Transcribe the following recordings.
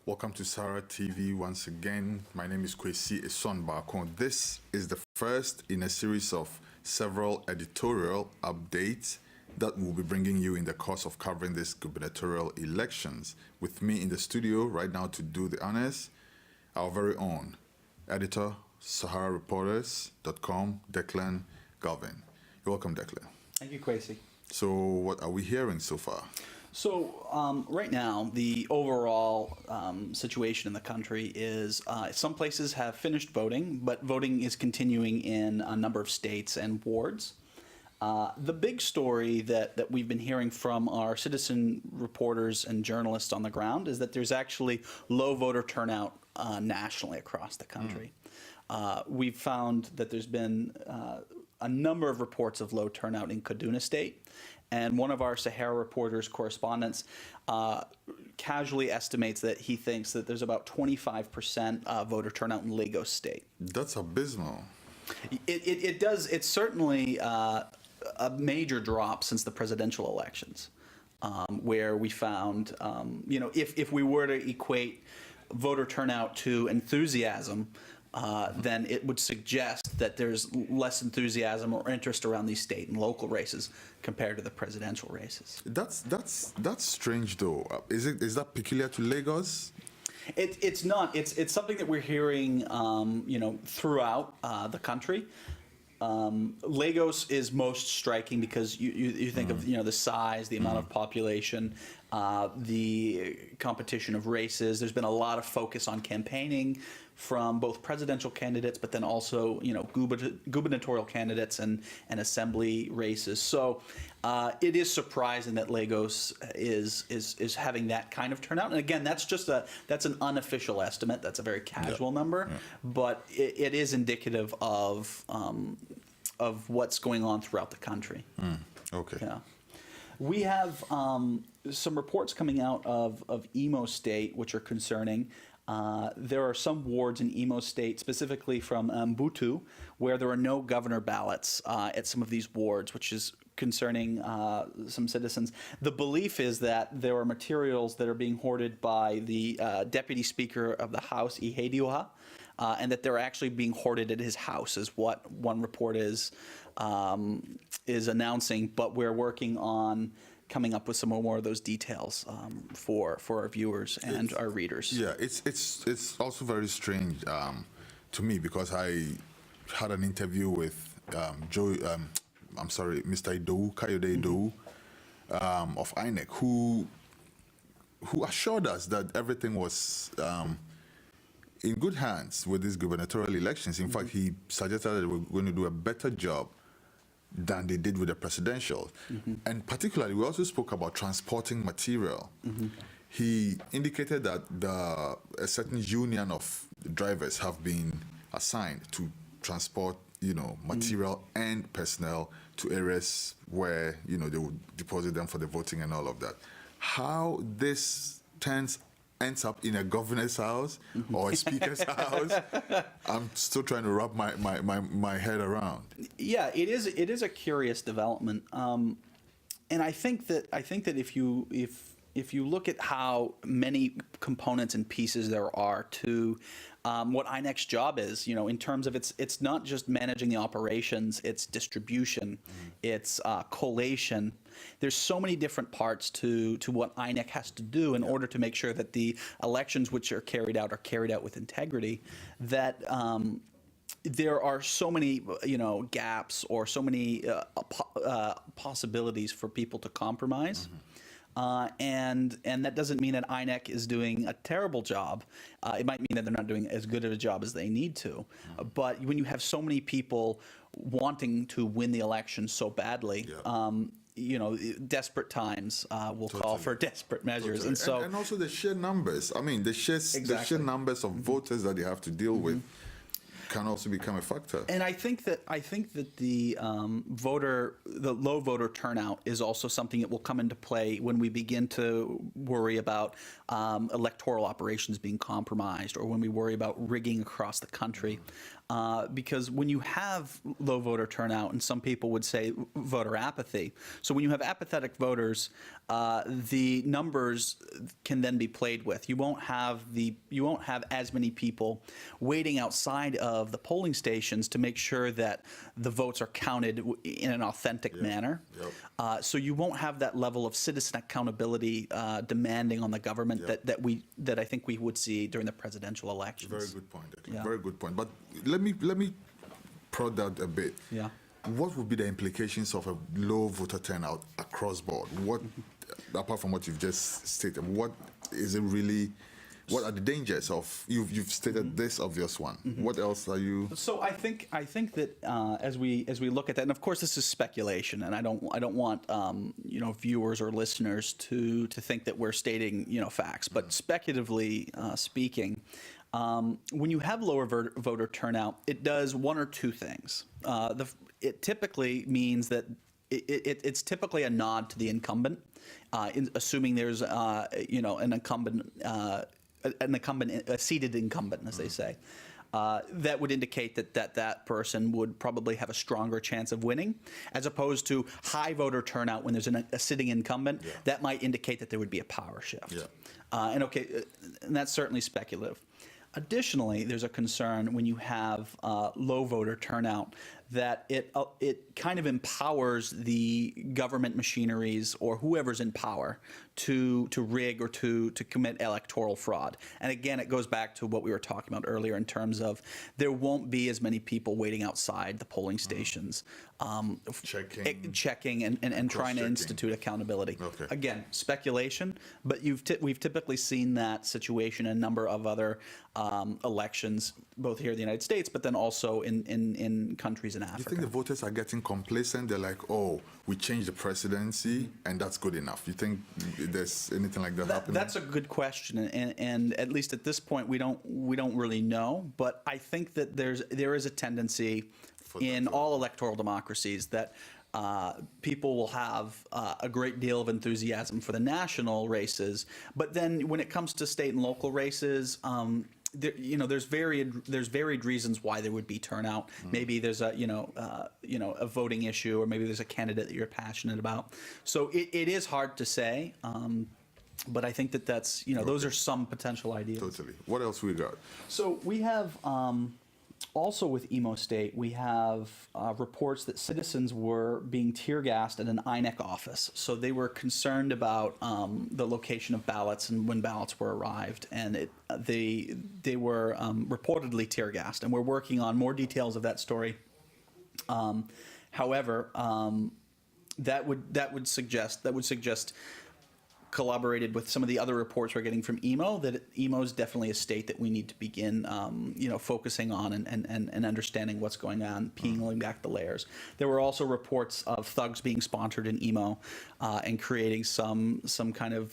Welcome to SaharaTV once again. My name is Kwesi Baako. This is the first in a series of several editorial updates that we'll be bringing you in the course of covering this gubernatorial elections. With me in the studio right now to do the honors, our very own editor, SaharaReporters.com, Declan Galvin. You're welcome, Declan. Thank you, Kwesi. So what are we hearing so far? So right now, the overall situation in the country is some places have finished voting, but voting is continuing in a number of states and wards. The big story that we've been hearing from our citizen reporters and journalists on the ground is that there's actually low voter turnout nationally across the country. We've found that there's been a number of reports of low turnout in Edo State. And one of our Sahara Reporters correspondents casually estimates that he thinks that there's about 25% voter turnout in Edo State. That's abysmal. It does. It's certainly a major drop since the presidential elections, where we found, if we were to equate voter turnout to enthusiasm, then it would suggest that there's less enthusiasm or interest around these state and local races compared to the presidential races. That's strange, though. Is that peculiar to Lagos? It's not. It's something that we're hearing, throughout the country. Lagos is most striking because you think of the size, the amount of population, the competition of races. There's been a lot of focus on campaigning from both presidential candidates, but then also gubernatorial candidates and assembly races. So it is surprising that Lagos is having that kind of turnout. And again, that's an unofficial estimate. That's a very casual number, but it is indicative of what's going on throughout the country. Okay. Yeah. We have some reports coming out of Emohua State, which are concerning. There are some wards in Emohua State, specifically from Mbutu, where there are no governor ballots at some of these wards, which is concerning some citizens. The belief is that there are materials that are being hoarded by the Deputy Speaker of the House, Editorial, and that they're actually being hoarded at his house, is what one report is announcing. But we're working on coming up with some more of those details for our viewers and our readers. Yeah, it's also very strange to me because I had an interview with Mr. Ido, Kayode Ido of INEC, who assured us that everything was in good hands with these gubernatorial elections. In fact, he suggested that we're going to do a better job than they did with the presidential. And particularly, we also spoke about transporting material. He indicated that a certain union of drivers have been assigned to transport, material and personnel to areas where, they would deposit them for the voting and all of that. How this ends up in a governor's house or a speaker's house, I'm still trying to wrap my head around. Yeah, it is a curious development, and I think that if you look at how many components and pieces there are to what INEC's job is, in terms of it's not just managing the operations, it's distribution, it's collation. There's so many different parts to what INEC has to do in order to make sure that the elections which are carried out with integrity, that there are so many, gaps or so many possibilities for people to compromise. And that doesn't mean that INEC is doing a terrible job. It might mean that they're not doing as good of a job as they need to. But when you have so many people wanting to win the election so badly, desperate times will call for desperate measures. Totally. And also the sheer numbers. I mean, the sheer numbers of voters that they have to deal with can also become a factor. And I think that the low voter turnout is also something that will come into play when we begin to worry about electoral operations being compromised, or when we worry about rigging across the country. because when you have low voter turnout, and some people would say voter apathy, so when you have apathetic voters, the numbers can then be played with. You won't have as many people waiting outside of the polling stations to make sure that the votes are counted in an authentic manner. Yep. So you won't have that level of citizen accountability demanding on the government that I think we would see during the presidential elections. Very good point. Declan. Yeah. Very good point. But let me prod that a bit. Yeah. What would be the implications of a low voter turnout across board? What, apart from what you've just stated, what is it really? What are the dangers of? You've stated this obvious one. What else are you? So I think that as we look at that, and of course this is speculation, and I don't want viewers or listeners to think that we're stating facts, but speculatively speaking, when you have lower voter turnout, it does one or two things. It typically means that it's typically a nod to the incumbent, assuming there's an incumbent. A seated incumbent, as they say, that would indicate that person would probably have a stronger chance of winning, as opposed to high voter turnout when there's a sitting incumbent. Yeah. That might indicate that there would be a power shift. Yeah. And that's certainly speculative. Additionally, there's a concern when you have low voter turnout that it kind of empowers the government machineries or whoever's in power to rig or to commit electoral fraud. And again, it goes back to what we were talking about earlier in terms of there won't be as many people waiting outside the polling stations, checking and trying to institute accountability. Okay. Again, speculation, but we've typically seen that situation in a number of other elections, both here in the United States, but then also in countries in Africa. Do you think the voters are getting complacent? They're like, oh, we changed the presidency and that's good enough. You think there's anything like that happening? That's a good question, and at least at this point, we don't really know. But I think that there is a tendency in all electoral democracies that people will have a great deal of enthusiasm for the national races, but then when it comes to state and local races, there's varied reasons why there would be turnout. Maybe there's a voting issue, or maybe there's a candidate that you're passionate about. So it is hard to say, but I think that's those are some potential ideas. Totally. What else we got? So we have. Also with Emohua State, we have reports that citizens were being tear gassed at an INEC office. So they were concerned about the location of ballots and when ballots were arrived, and they were reportedly tear gassed. And we're working on more details of that story. However, that would suggest collaborated with some of the other reports we're getting from Emo, that Emo is definitely a state that we need to begin, focusing on and understanding what's going on, peeling back the layers. There were also reports of thugs being sponsored in Emo and creating some kind of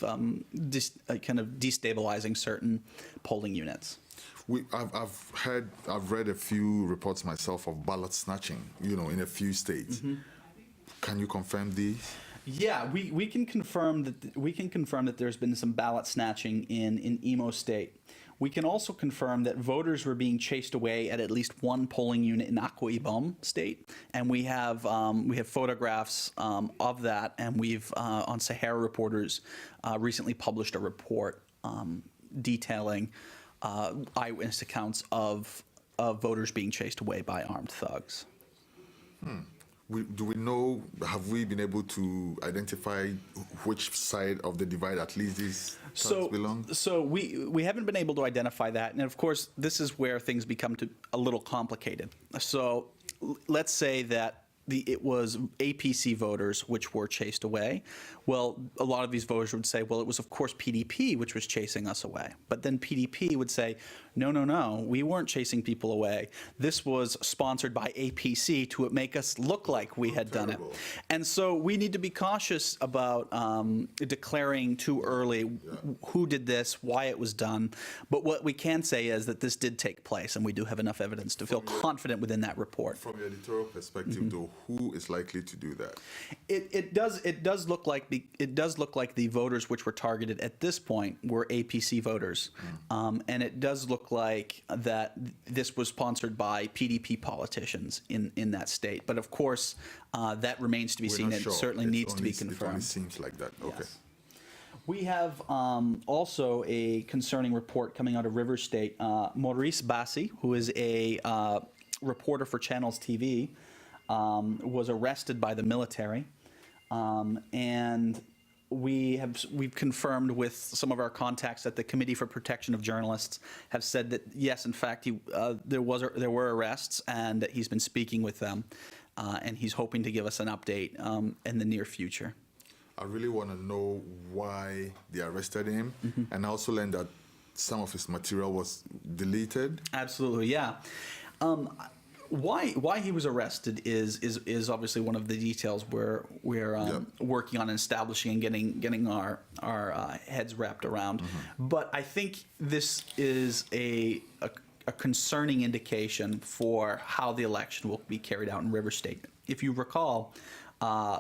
destabilizing certain polling units. I've read a few reports myself of ballot snatching, in a few states. Can you confirm these? Yeah, we can confirm that there's been some ballot snatching in Emohua State. We can also confirm that voters were being chased away at least one polling unit in Akwa State, and we have photographs of that, and we've on Sahara Reporters recently published a report detailing eyewitness accounts of voters being chased away by armed thugs. Do we know, have we been able to identify which side of the divide at least these thugs belong? So we haven't been able to identify that. And of course, this is where things become a little complicated. So let's say that it was APC voters which were chased away. Well, a lot of these voters would say, well, it was of course PDP which was chasing us away. But then PDP would say, no, we weren't chasing people away. This was sponsored by APC to make us look like we had done it. And so we need to be cautious about declaring too early who did this, why it was done. But what we can say is that this did take place, and we do have enough evidence to feel confident within that report. From your editorial perspective, though, who is likely to do that? It does look like the voters which were targeted at this point were APC voters, and it does look like that this was sponsored by PDP politicians in that state. But of course, that remaurice to be seen. Not sure. It certainly needs to be confirmed. It only seems like that. Okay. Yes. We have also a concerning report coming out of River State. Maurice Bassi, who is a reporter for Channels TV, was arrested by the military, and we've confirmed with some of our contacts that the Committee for Protection of Journalists have said that yes, in fact, there were arrests, and that he's been speaking with them, and he's hoping to give us an update in the near future. I really want to know why they arrested him, and I also learned that some of his material was deleted. Absolutely, yeah. Why he was arrested is obviously one of the details we're working on establishing and getting our heads wrapped around. But I think this is a concerning indication for how the election will be carried out in River State. If you recall,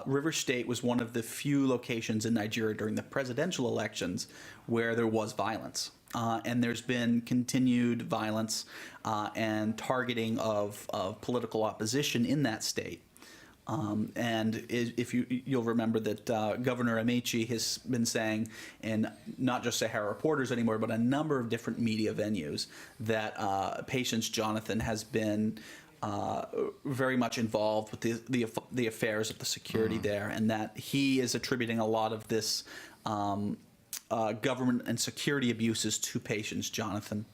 River State was one of the few locations in Nigeria during the presidential elections where there was violence. And there's been continued violence and targeting of political opposition in that state. And if you'll remember that Governor Amechi has been saying, in not just SaharaReporters anymore, but a number of different media venues, that Patience Jonathan has been very much involved with the affairs of the security there, and that he is attributing a lot of this government and security abuses to Patience Jonathan.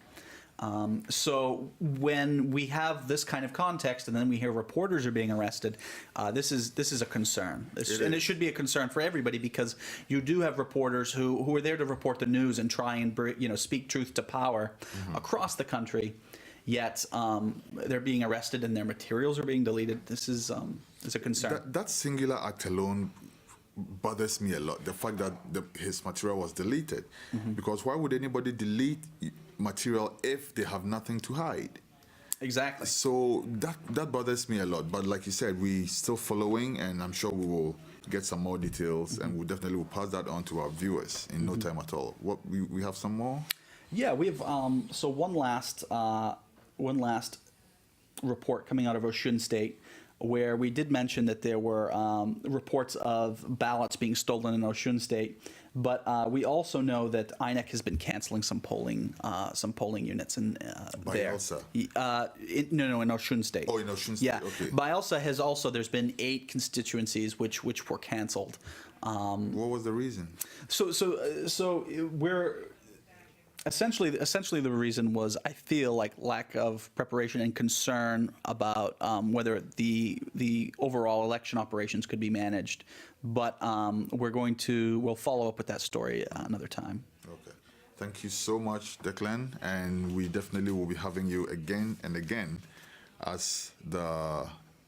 So when we have this kind of context, and then we hear reporters are being arrested, this is a concern, and it should be a concern for everybody, because you do have reporters who are there to report the news and try and speak truth to power across the country. Yet they're being arrested and their materials are being deleted. This is a concern. That singular act alone bothers me a lot. The fact that his material was deleted, because why would anybody delete material if they have nothing to hide? Exactly. So that bothers me a lot. But like you said, we're still following, and I'm sure we will get some more details, and we definitely will pass that on to our viewers in no time at all. What we have some more? Yeah, we have so one last report coming out of Osun State, where we did mention that there were reports of ballots being stolen in Osun State, but we also know that INEC has been canceling some polling units in there. Bielsa? No, in Osun State. Oh, in Osun State. Yeah, Okay. Bielsa has also. There's been 8 constituencies which were canceled. What was the reason? So we're. Essentially, the reason was, I feel like, lack of preparation and concern about whether the overall election operations could be managed. But we'll follow up with that story another time. Okay. Thank you so much, Declan, and we definitely will be having you again and again as the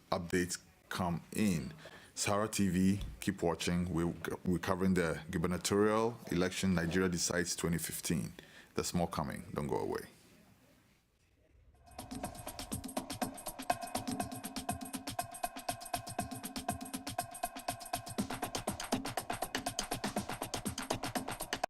updates come in. SaharaTV, keep watching. We're covering the gubernatorial election. Nigeria decides 2015. There's more coming. Don't go away.